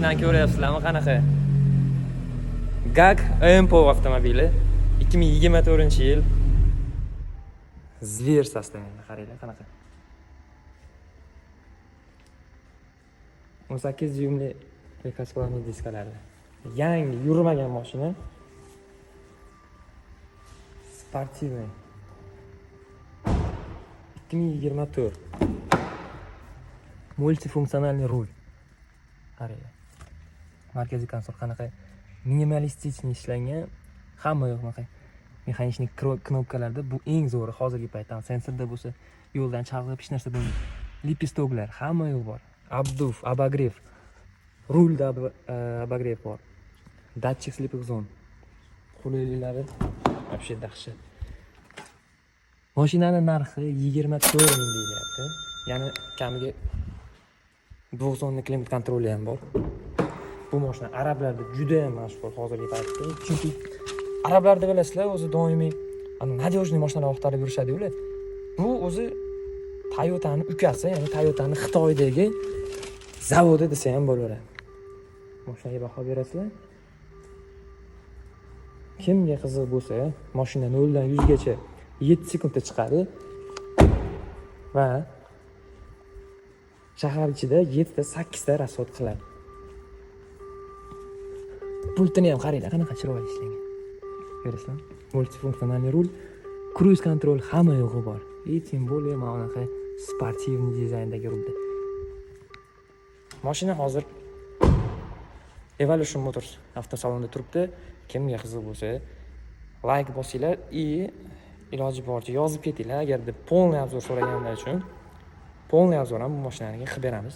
Mashinani ko'ryapsizlarmi qanaqa? GAG AMPOV avtomobili 2024-yil. Zver sostavida qaranglar qanaqa. 18 dyumli lekasplanli diskalardi. Yangi yurmagan mashina. Sportivniy. 2024. Multifunksionalniy rul. Qaranglar. Markaziy konsol qanaqa minimalistik ishlangan, hamma yo'q bunaqa. Mexanik knopkalarda bu eng zo'ri hozirgi paytda. Sensorda bo'lsa, yo'ldan chalg'ib hech narsa bo'lmaydi. Lipistoklar hamma yo'q bor. Abduf, abagrev. Rulda abagrev bor. Datchik sleeping zone. Qulayliklari вообще dahshat. Mashinaning narxi 24 ming deyilyapti. Ya'ni kamiga 90 klimat kontroli ham bor. Bu mashina arablarda juda ham mashhur hozirgi paytda. Chunki arablarda bilasizlar, o'zi doimiy nadejniy mashinalar axtarib yurishadi-ku. Bu o'zi Toyota'ning ukasi, ya'ni Toyota'ning Xitoydagi zavodi desa ham bo'laveradi. Mashinaga baho berasizlar. Kimga qiziq bo'lsa, mashina 0 dan 100 gacha 7 sekundda chiqadi va shahar ichida 7 ta 8 ta rasvod qiladi. Pultini ham qaranglar, qanaqa chiroyli ishlangan. Ko'rasizlarmi? Multifunksionalniy rul, cruise control hamma yo'g'i bor. Tем более mana bunaqa sportivniy dizayndagi rulda. Mashina hozir Evolution Motors avtosalonida turibdi. Kimga qiziq bo'lsa, like bosinglar iloji boricha yozib ketinglar. Agarda полный obzor so'raganlar uchun полный obzor ham bu mashinaga qilib beramiz.